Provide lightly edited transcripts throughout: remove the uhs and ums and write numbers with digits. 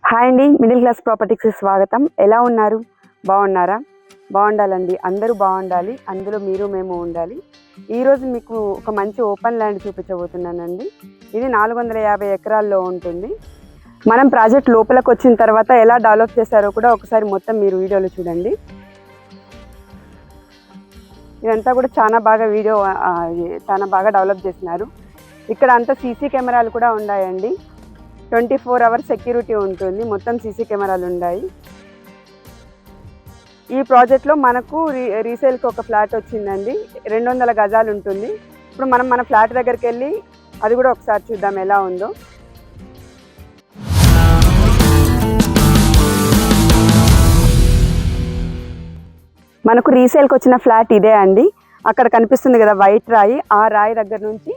Hi అండి, middle class ప్రాపర్టీస్కి స్వాగతం. ఎలా ఉన్నారు? బాగున్నారా? బాగుండాలండి, అందరూ బాగుండాలి, అందులో మీరు మేము ఉండాలి. ఈరోజు మీకు ఒక మంచి ఓపెన్ ల్యాండ్ చూపించబోతున్నానండి. ఇది 450 ఎకరాల్లో ఉంటుంది. మనం ప్రాజెక్ట్ లోపలికి వచ్చిన తర్వాత ఎలా డెవలప్ చేశారో కూడా ఒకసారి మొత్తం మీరు వీడియోలో చూడండి. ఇదంతా కూడా చాలా బాగా డెవలప్ చేసినారు. ఇక్కడ అంతా సీసీ కెమెరాలు కూడా ఉన్నాయండి. 24 అవర్స్ సెక్యూరిటీ ఉంటుంది. మొత్తం సీసీ కెమెరాలు ఉన్నాయి. ఈ ప్రాజెక్ట్లో మనకు రీసేల్కి ఒక ఫ్లాట్ వచ్చిందండి. 200 గజాలు ఉంటుంది. ఇప్పుడు మనం మన ఫ్లాట్ దగ్గరికి వెళ్ళి అది కూడా ఒకసారి చూద్దాం ఎలా ఉందో. మనకు రీసేల్కి వచ్చిన ఫ్లాట్ ఇదే అండి. అక్కడ కనిపిస్తుంది కదా వైట్ రాయి, ఆ రాయి దగ్గర నుంచి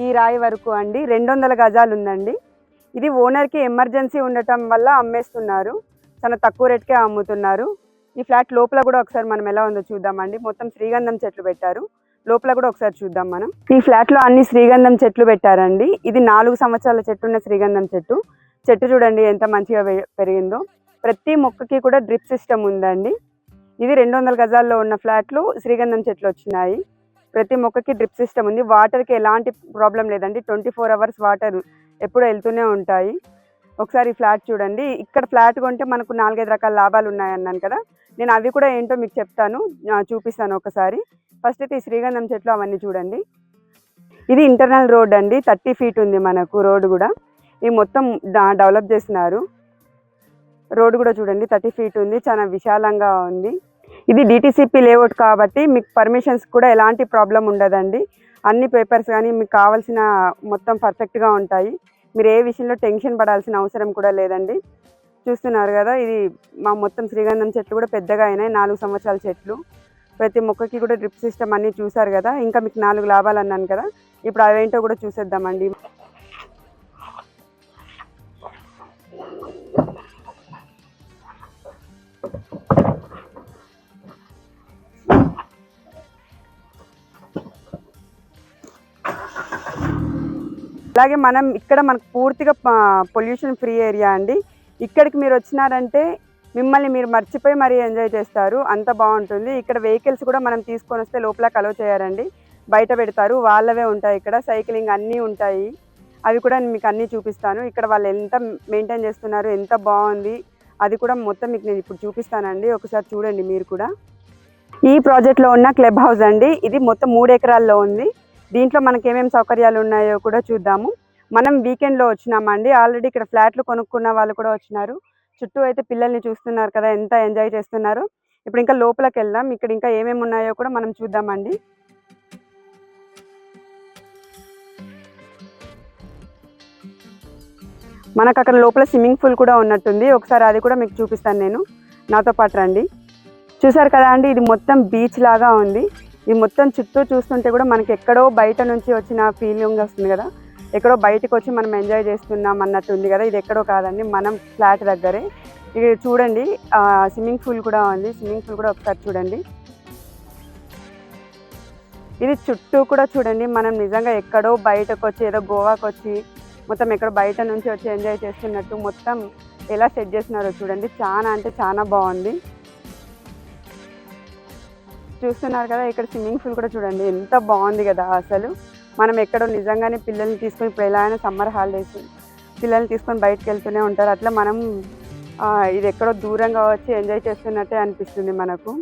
ఈ రాయి వరకు అండి 200 గజాలు ఉందండి. ఇది ఓనర్కి ఎమర్జెన్సీ ఉండటం వల్ల అమ్మేస్తున్నారు. చాలా తక్కువ రేట్కే అమ్ముతున్నారు. ఈ ఫ్లాట్ లోపల కూడా ఒకసారి మనం ఎలా ఉందో చూద్దామండి. మొత్తం శ్రీగంధం చెట్లు పెట్టారు. లోపల కూడా ఒకసారి చూద్దాం మనం. ఈ ఫ్లాట్లో అన్ని శ్రీగంధం చెట్లు పెట్టారండి. ఇది 4 సంవత్సరాల చెట్టు ఉన్న శ్రీగంధం చెట్టు. చెట్టు చూడండి ఎంత మంచిగా పెరిగిందో. ప్రతి మొక్కకి కూడా డ్రిప్ సిస్టమ్ ఉందండి. ఇది 200 గజాల్లో ఉన్న ఫ్లాట్లు శ్రీగంధం చెట్లు వచ్చినాయి. ప్రతి మొక్కకి డ్రిప్ సిస్టమ్ ఉంది. వాటర్కి ఎలాంటి ప్రాబ్లం లేదండి. 24 అవర్స్ వాటర్ ఎప్పుడు వెళ్తూనే ఉంటాయి. ఒకసారి ఫ్లాట్ చూడండి. ఇక్కడ ఫ్లాట్ కొంటే మనకు 4-5 రకాల లాభాలు ఉన్నాయన్నాను కదా, నేను అవి కూడా ఏంటో మీకు చెప్తాను, చూపిస్తాను ఒకసారి. ఫస్ట్ అయితే ఈ శ్రీగంధం చెట్లు అవన్నీ చూడండి. ఇది ఇంటర్నల్ రోడ్ అండి. 30 ఫీట్ ఉంది మనకు రోడ్ కూడా. ఇది మొత్తం డెవలప్ చేస్తున్నారు. రోడ్ కూడా చూడండి 30 ఫీట్ ఉంది. చాలా విశాలంగా ఉంది. ఇది డిటిసిపి లేఅవుట్ కాబట్టి మీకు పర్మిషన్స్ కూడా ఎలాంటి ప్రాబ్లం ఉండదండి. అన్ని పేపర్స్ కానీ మీకు కావాల్సిన మొత్తం పర్ఫెక్ట్గా ఉంటాయి. మీరు ఏ విషయంలో టెన్షన్ పడాల్సిన అవసరం కూడా లేదండి. చూస్తున్నారు కదా, ఇది మా మొత్తం శ్రీగంధం చెట్లు కూడా పెద్దగా అయినాయి. 4 సంవత్సరాల చెట్లు. ప్రతి మొక్కకి కూడా డ్రిప్ సిస్టమ్ అన్నీ చూసారు కదా. ఇంకా మీకు 4 లాభాలు అన్నాను కదా, ఇప్పుడు అవేంటో కూడా చూసేద్దామండి. అలాగే మనకు పూర్తిగా పొల్యూషన్ ఫ్రీ ఏరియా అండి. ఇక్కడికి మీరు వచ్చినారంటే మిమ్మల్ని మీరు మర్చిపోయి మరీ ఎంజాయ్ చేస్తారు. అంత బాగుంటుంది. ఇక్కడ వెహికల్స్ కూడా మనం తీసుకొని వస్తే లోపల అలో చేయారండి. బయట పెడతారు, వాళ్ళవే ఉంటాయి. ఇక్కడ సైక్లింగ్ అన్నీ ఉంటాయి. అవి కూడా మీకు అన్నీ చూపిస్తాను. ఇక్కడ వాళ్ళు ఎంత మెయింటైన్ చేస్తున్నారు, ఎంత బాగుంది, అది కూడా మొత్తం మీకు నేను ఇప్పుడు చూపిస్తానండి. ఒకసారి చూడండి మీరు కూడా. ఈ ప్రాజెక్ట్లో ఉన్న క్లబ్ హౌస్ అండి. ఇది మొత్తం 3 ఎకరాల్లో ఉంది. దీంట్లో మనకి ఏమేమి సౌకర్యాలు ఉన్నాయో కూడా చూద్దాము. మనం వీకెండ్లో వచ్చినామండి. ఆల్రెడీ ఇక్కడ ఫ్లాట్లు కొనుక్కున్న వాళ్ళు కూడా వచ్చినారు. చుట్టూ అయితే పిల్లల్ని చూస్తున్నారు కదా, ఎంత ఎంజాయ్ చేస్తున్నారు. ఇప్పుడు ఇంకా లోపలికి వెళ్దాం. ఇక్కడ ఇంకా ఏమేమి ఉన్నాయో కూడా మనం చూద్దామండి. మనకు అక్కడ లోపల స్విమ్మింగ్ పూల్ కూడా ఉన్నట్టుంది. ఒకసారి అది కూడా మీకు చూపిస్తాను నేను. నాతో పాటు రండి. చూసారు కదా అండి, ఇది మొత్తం బీచ్ లాగా ఉంది. ఇది మొత్తం చుట్టూ చూస్తుంటే కూడా మనకి ఎక్కడో బయట నుంచి వచ్చిన ఫీలింగ్ వస్తుంది కదా, ఎక్కడో బయటకు వచ్చి మనం ఎంజాయ్ చేస్తున్నాం అన్నట్టు ఉంది కదా. ఇది ఎక్కడో కాదండి, మనం ఫ్లాట్ దగ్గరే. ఇది చూడండి, స్విమ్మింగ్ పూల్ కూడా ఉంది. స్విమ్మింగ్ పూల్ కూడా ఒకసారి చూడండి. ఇది చుట్టూ కూడా చూడండి, మనం నిజంగా ఎక్కడో బయటకు వచ్చి ఏదో గోవాకు వచ్చి మొత్తం ఎక్కడో బయట నుంచి వచ్చి ఎంజాయ్ చేస్తున్నట్టు మొత్తం ఎలా సెట్ చేస్తున్నారో చూడండి. చాలా అంటే చాలా బాగుంది. చూస్తున్నారు కదా, ఇక్కడ స్విమ్మింగ్ పూల్ కూడా చూడండి ఎంత బాగుంది కదా. అసలు మనం ఎక్కడో నిజంగానే పిల్లల్ని తీసుకొని, ఇప్పుడు ఎలా అయినా సమ్మర్ హాలిడేస్ పిల్లల్ని తీసుకొని బయటకు వెళ్తూనే ఉంటారు. అట్లా మనం ఇది ఎక్కడో దూరంగా వచ్చి ఎంజాయ్ చేస్తున్నట్టే అనిపిస్తుంది మనకు.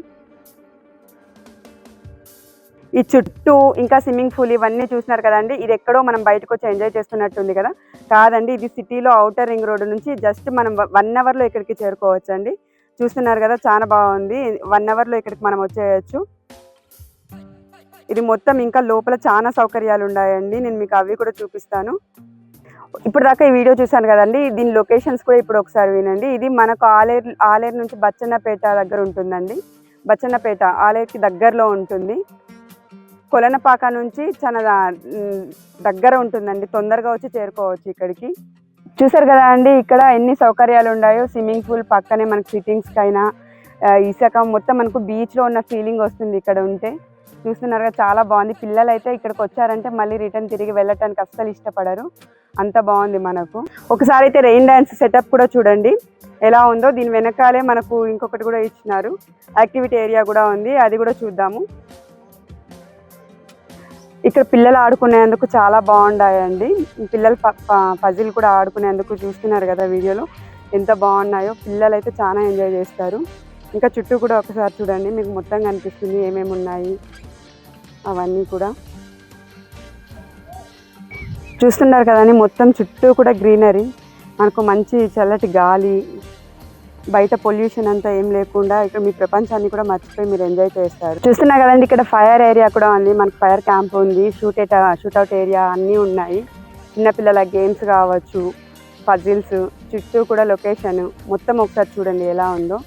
ఈ చుట్టూ ఇంకా స్విమ్మింగ్ పూల్ ఇవన్నీ చూస్తున్నారు కదండి. ఇది ఎక్కడో మనం బయటకు వచ్చి ఎంజాయ్ చేస్తున్నట్టుంది కదా. కాదండి, ఇది సిటీలో ఔటర్ రింగ్ రోడ్ నుంచి జస్ట్ మనం 1 అవర్లో ఇక్కడికి చేరుకోవచ్చు అండి. చూస్తున్నారు కదా, చాలా బాగుంది. 1 అవర్లో ఇక్కడికి మనం వచ్చేయచ్చు. ఇది మొత్తం ఇంకా లోపల చాలా సౌకర్యాలు ఉన్నాయండి. నేను మీకు అవి కూడా చూపిస్తాను. ఇప్పుడు దాకా ఈ వీడియో చూశాను కదండి, దీని లొకేషన్స్ కూడా ఇప్పుడు ఒకసారి వినండి. ఇది మనకు ఆలేరు నుంచి బచ్చన్నపేట దగ్గర ఉంటుందండి. బచ్చన్నపేట ఆలేరుకి దగ్గరలో ఉంటుంది. కొలనపాక నుంచి చాలా దగ్గర ఉంటుందండి. తొందరగా వచ్చి చేరుకోవచ్చు ఇక్కడికి. చూసారు కదా అండి, ఇక్కడ ఎన్ని సౌకర్యాలు ఉన్నాయో. స్విమ్మింగ్ పూల్ పక్కనే మనకు సిట్టింగ్స్కి అయినా, ఇసుక మొత్తం మనకు బీచ్లో ఉన్న ఫీలింగ్ వస్తుంది ఇక్కడ ఉంటే. చూస్తున్నారుగా చాలా బాగుంది. పిల్లలు అయితే ఇక్కడికి వచ్చారంటే మళ్ళీ రిటర్న్ తిరిగి వెళ్ళటానికి అస్సలు ఇష్టపడరు, అంత బాగుంది. మనకు ఒకసారి అయితే రెయిన్ డ్యాన్స్ సెటప్ కూడా చూడండి ఎలా ఉందో. దీని వెనకాలే మనకు ఇంకొకటి కూడా ఇచ్చినారు, యాక్టివిటీ ఏరియా కూడా ఉంది, అది కూడా చూద్దాము. ఇక్కడ పిల్లలు ఆడుకునేందుకు చాలా బాగున్నాయండి. పిల్లలు పజిల్ కూడా ఆడుకునేందుకు చూస్తున్నారు కదా వీడియోలో, ఎంత బాగున్నాయో. పిల్లలు అయితే చాలా ఎంజాయ్ చేస్తారు. ఇంకా చుట్టూ కూడా ఒకసారి చూడండి, మీకు మొత్తం కనిపిస్తుంది ఏమేమి ఉన్నాయి అవన్నీ కూడా చూస్తున్నారు కదండి. మొత్తం చుట్టూ కూడా గ్రీనరీ, మనకు మంచి చల్లటి గాలి, బయట పొల్యూషన్ అంతా ఏం లేకుండా ఇక్కడ మీ ప్రపంచాన్ని కూడా మర్చిపోయి మీరు ఎంజాయ్ చేస్తారు. చూస్తున్నారు కదండి, ఇక్కడ ఫైర్ ఏరియా కూడా ఉంది, మనకు ఫైర్ క్యాంప్ ఉంది, షూట్అవుట్ ఏరియా అన్నీ ఉన్నాయి. చిన్నపిల్లల గేమ్స్ కావచ్చు, పజిల్స్, చుట్టూ కూడా లొకేషన్ మొత్తం ఒకసారి చూడండి ఎలా ఉందో.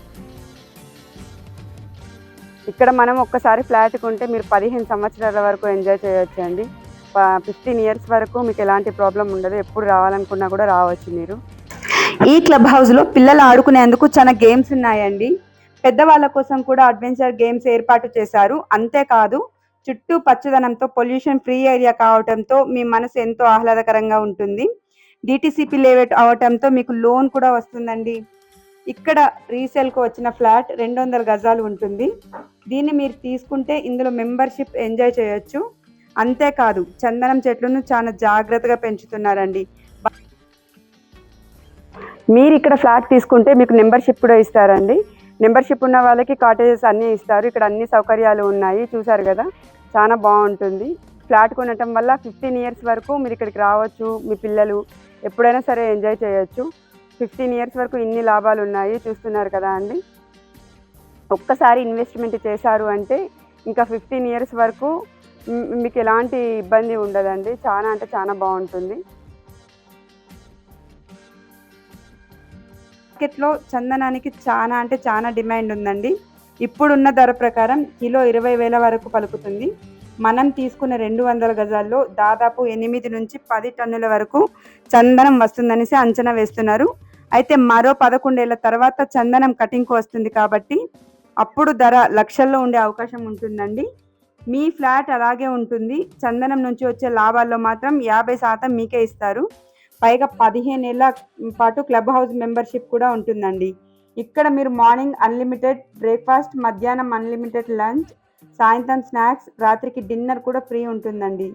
ఇక్కడ మనం ఒక్కసారి ఫ్లాట్ కొంటే మీరు 15 సంవత్సరాల వరకు ఎంజాయ్ చేయొచ్చు అండి. 15 ఇయర్స్ వరకు మీకు ఎలాంటి ప్రాబ్లం ఉండదు, ఎప్పుడు రావాలనుకున్నా కూడా రావచ్చు మీరు. ఈ క్లబ్ హౌస్లో పిల్లలు ఆడుకునేందుకు చాలా గేమ్స్ ఉన్నాయండి. పెద్దవాళ్ళ కోసం కూడా అడ్వెంచర్ గేమ్స్ ఏర్పాటు చేశారు. అంతేకాదు చుట్టూ పచ్చదనంతో పొల్యూషన్ ఫ్రీ ఏరియా కావడంతో మీ మనసు ఎంతో ఆహ్లాదకరంగా ఉంటుంది. డిటిసిపి లేఅవుట్ అవటంతో మీకు లోన్ కూడా వస్తుందండి. ఇక్కడ రీసేల్కు వచ్చిన ఫ్లాట్ 200 గజాలు ఉంటుంది. దీన్ని మీరు తీసుకుంటే ఇందులో మెంబర్షిప్ ఎంజాయ్ చేయొచ్చు. అంతేకాదు చందనం చెట్లను చాలా జాగ్రత్తగా పెంచుతున్నారండి. మీరు ఇక్కడ ఫ్లాట్ తీసుకుంటే మీకు మెంబర్షిప్ కూడా ఇస్తారండి. మెంబర్షిప్ ఉన్న వాళ్ళకి కాటేజెస్ అన్నీ ఇస్తారు. ఇక్కడ అన్ని సౌకర్యాలు ఉన్నాయి, చూసారు కదా, చాలా బాగుంటుంది. ఫ్లాట్ కొనటం వల్ల 15 ఇయర్స్ వరకు మీరు ఇక్కడికి రావచ్చు. మీ పిల్లలు ఎప్పుడైనా సరే ఎంజాయ్ చేయొచ్చు. 15 ఇయర్స్ వరకు ఇన్ని లాభాలు ఉన్నాయి, చూస్తున్నారు కదా అండి. ఒక్కసారి ఇన్వెస్ట్మెంట్ చేశారు అంటే ఇంకా 15 ఇయర్స్ వరకు మీకు ఎలాంటి ఇబ్బంది ఉండదండి. చాలా అంటే చాలా బాగుంటుంది. మార్కెట్లో చందనానికి చాలా అంటే చాలా డిమాండ్ ఉందండి. ఇప్పుడున్న ధర ప్రకారం కిలో 20,000 వరకు పలుకుతుంది. మనం తీసుకున్న 200 గజాల్లో దాదాపు 8 నుంచి 10 టన్నుల వరకు చందనం వస్తుందనేసి అంచనా వేస్తున్నారు. అయితే మరో 11 ఏళ్ల తర్వాత చందనం కటింగ్కు వస్తుంది కాబట్టి అప్పుడు ధర లక్షల్లో ఉండే అవకాశం ఉంటుందండి. మీ ఫ్లాట్ అలాగే ఉంటుంది. చందనం నుంచి వచ్చే లాభాల్లో మాత్రం 50% మీకే ఇస్తారు. పైగా 15 ఏళ్ల పాటు క్లబ్ హౌస్ మెంబర్షిప్ కూడా ఉంటుందండి. ఇక్కడ మీరు మార్నింగ్ అన్లిమిటెడ్ బ్రేక్ఫాస్ట్, మధ్యాహ్నం అన్లిమిటెడ్ లంచ్, సాయంత్రం స్నాక్స్, రాత్రికి డిన్నర్ కూడా ఫ్రీ ఉంటుందండి.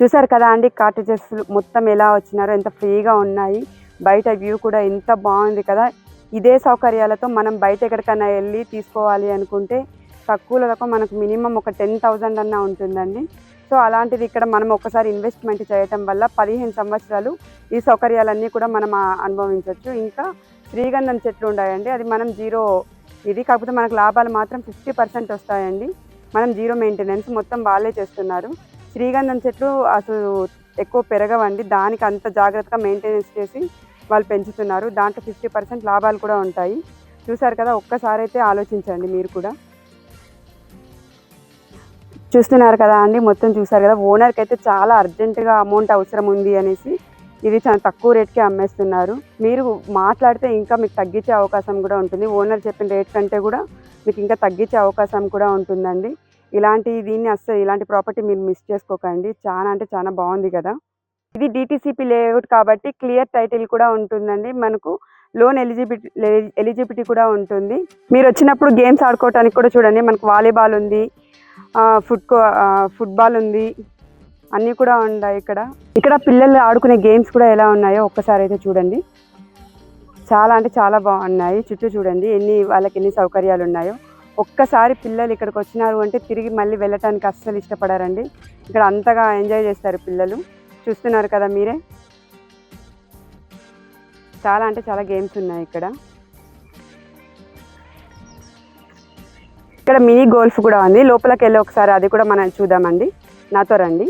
చూసారు కదా అండి, కాటేజెస్ మొత్తం ఎలా వచ్చినారో, ఎంత ఫ్రీగా ఉన్నాయి. బయట వ్యూ కూడా ఎంత బాగుంది కదా. ఇదే సౌకర్యాలతో మనం బయట ఎక్కడికైనా వెళ్ళి తీసుకోవాలి అనుకుంటే తక్కువలో మనకు మినిమం ఒక 10,000 అన్నా ఉంటుందండి. సో అలాంటిది ఇక్కడ మనం ఒకసారి ఇన్వెస్ట్మెంట్ చేయటం వల్ల 15 సంవత్సరాలు ఈ సౌకర్యాలన్నీ కూడా మనం అనుభవించవచ్చు. ఇంకా శ్రీగంధం చెట్లు ఉన్నాయండి, అది మనం జీరో ఇది, కాకపోతే మనకు లాభాలు మాత్రం 50% వస్తాయండి. మనం జీరో మెయింటెనెన్స్, మొత్తం వాళ్ళే చేస్తున్నారు. శ్రీగంధం చెట్లు అసలు ఎక్కువ పెరగవండి, దానికి అంత జాగ్రత్తగా మెయింటెనెన్స్ చేసి వాళ్ళు పెంచుతున్నారు. దాంట్లో 50% లాభాలు కూడా ఉంటాయి. చూసారు కదా, ఒక్కసారి అయితే ఆలోచించండి మీరు కూడా. చూస్తున్నారు కదా అండి, మొత్తం చూసారు కదా. ఓనర్కి అయితే చాలా అర్జెంటుగా అమౌంట్ అవసరం ఉంది అనేసి ఇది చాలా తక్కువ రేట్కే అమ్మేస్తున్నారు. మీరు మాట్లాడితే ఇంకా మీకు తగ్గించే అవకాశం కూడా ఉంటుంది. ఓనర్ చెప్పిన రేట్ కంటే కూడా మీకు ఇంకా తగ్గించే అవకాశం కూడా ఉంటుందండి. దీన్ని అస్సలు ఇలాంటి ప్రాపర్టీ మీరు మిస్ చేసుకోకండి. చాలా అంటే చాలా బాగుంది కదా. ఇది డిటిసిపి లేఅవుట్ కాబట్టి క్లియర్ టైటిల్ కూడా ఉంటుందండి. మనకు లోన్ ఎలిజిబిలిటీ కూడా ఉంటుంది. మీరు వచ్చినప్పుడు గేమ్స్ ఆడుకోవడానికి కూడా చూడండి, మనకు వాలీబాల్ ఉంది, ఫుట్బాల్ ఉంది, అన్నీ కూడా ఉన్నాయి ఇక్కడ. ఇక్కడ పిల్లలు ఆడుకునే గేమ్స్ కూడా ఎలా ఉన్నాయో ఒక్కసారి అయితే చూడండి. చాలా అంటే చాలా బాగున్నాయి. చుట్టూ చూడండి వాళ్ళకి ఎన్ని సౌకర్యాలు ఉన్నాయో. ఒక్కసారి పిల్లలు ఇక్కడికి వచ్చినారు అంటే తిరిగి మళ్ళీ వెళ్ళటానికి అస్సలు ఇష్టపడారండి. ఇక్కడ అంతగా ఎంజాయ్ చేస్తారు పిల్లలు. చూస్తున్నారు కదా మీరే, చాలా అంటే చాలా గేమ్స్ ఉన్నాయి ఇక్కడ. ఇక్కడ మినీ గోల్ఫ్ కూడా ఉంది. లోపలికి వెళ్ళి ఒకసారి అది కూడా మనం చూద్దామండి. నాతో రండి.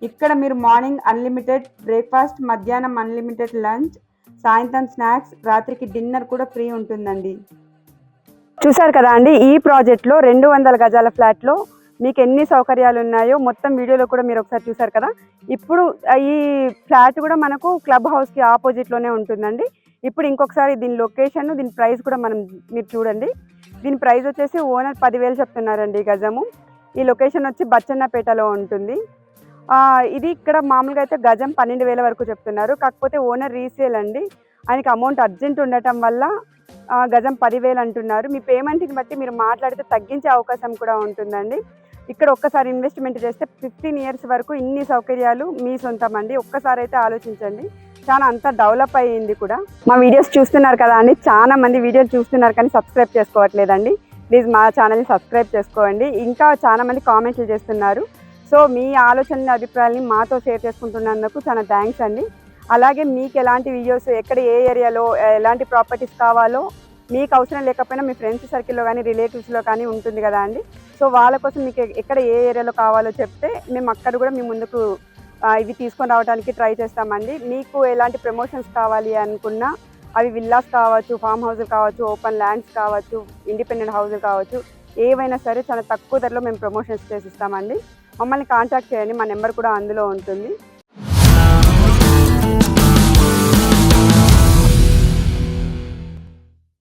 ఇక్కడ మీరు మార్నింగ్ అన్లిమిటెడ్ బ్రేక్ఫాస్ట్, మధ్యాహ్నం అన్లిమిటెడ్ లంచ్, సాయంత్రం స్నాక్స్, రాత్రికి డిన్నర్ కూడా ఫ్రీ ఉంటుందండి. చూసారు కదా అండి, ఈ ప్రాజెక్ట్లో 200 గజాల ఫ్లాట్లో మీకు ఎన్ని సౌకర్యాలు ఉన్నాయో మొత్తం వీడియోలో కూడా మీరు ఒకసారి చూసారు కదా. ఇప్పుడు ఈ ఫ్లాట్ కూడా మనకు క్లబ్ హౌస్కి ఆపోజిట్లోనే ఉంటుందండి. ఇప్పుడు ఇంకొకసారి దీని లొకేషన్, దీని ప్రైస్ కూడా మీరు చూడండి. దీని ప్రైస్ వచ్చేసి ఓనర్ 10,000 చెప్తున్నారండి గజము. ఈ లొకేషన్ వచ్చి బచ్చన్నపేటలో ఉంటుంది. ఇది ఇక్కడ మామూలుగా అయితే గజం 12,000 వరకు చెప్తున్నారు. కాకపోతే ఓనర్ రీసేల్ అండి, ఆయనకి అమౌంట్ అర్జెంట్ ఉండటం వల్ల గజం 10,000 అంటున్నారు. మీ పేమెంట్ని బట్టి మీరు మాట్లాడితే తగ్గించే అవకాశం కూడా ఉంటుందండి. ఇక్కడ ఒక్కసారి ఇన్వెస్ట్మెంట్ చేస్తే 15 ఇయర్స్ వరకు ఇన్ని సౌకర్యాలు మీ సొంతం అండి. ఒక్కసారి అయితే ఆలోచించండి, చాలా అంతా డెవలప్ అయ్యింది కూడా. మా వీడియోస్ చూస్తున్నారు కదా అండి, చాలా మంది వీడియోలు చూస్తున్నారు కానీ సబ్స్క్రైబ్ చేసుకోవట్లేదండి. ప్లీజ్ మా ఛానల్ని సబ్స్క్రైబ్ చేసుకోండి. ఇంకా చాలా మంది కామెంట్లు చేస్తున్నారు. సో మీ ఆలోచనల అభిప్రాయాలని మాతో షేర్ చేసుకుంటున్నందుకు చాలా థ్యాంక్స్ అండి. అలాగే మీకు ఎలాంటి వీడియోస్, ఎక్కడ ఏ ఏరియాలో ఎలాంటి ప్రాపర్టీస్ కావాలో మీకు అవసరం లేకపోయినా మీ ఫ్రెండ్స్ సర్కిల్లో కానీ రిలేటివ్స్లో కానీ ఉంటుంది కదా అండి. సో వాళ్ళ కోసం మీకు ఎక్కడ ఏ ఏరియాలో కావాలో చెప్తే మేము అక్కడ కూడా మీ ముందుకు ఇవి తీసుకొని రావడానికి ట్రై చేస్తామండి. మీకు ఎలాంటి ప్రమోషన్స్ కావాలి అనుకున్నా, అవి విల్లాస్ కావచ్చు, ఫామ్ హౌస్లు కావచ్చు, ఓపెన్ ల్యాండ్స్ కావచ్చు, ఇండిపెండెంట్ హౌస్లు కావచ్చు, ఏవైనా సరే చాలా తక్కువ ధరలో మేము ప్రమోషన్స్ చేసిస్తామండి. మమ్మల్ని కాంటాక్ట్ చేయండి, మా నెంబర్ కూడా అందులో ఉంటుంది.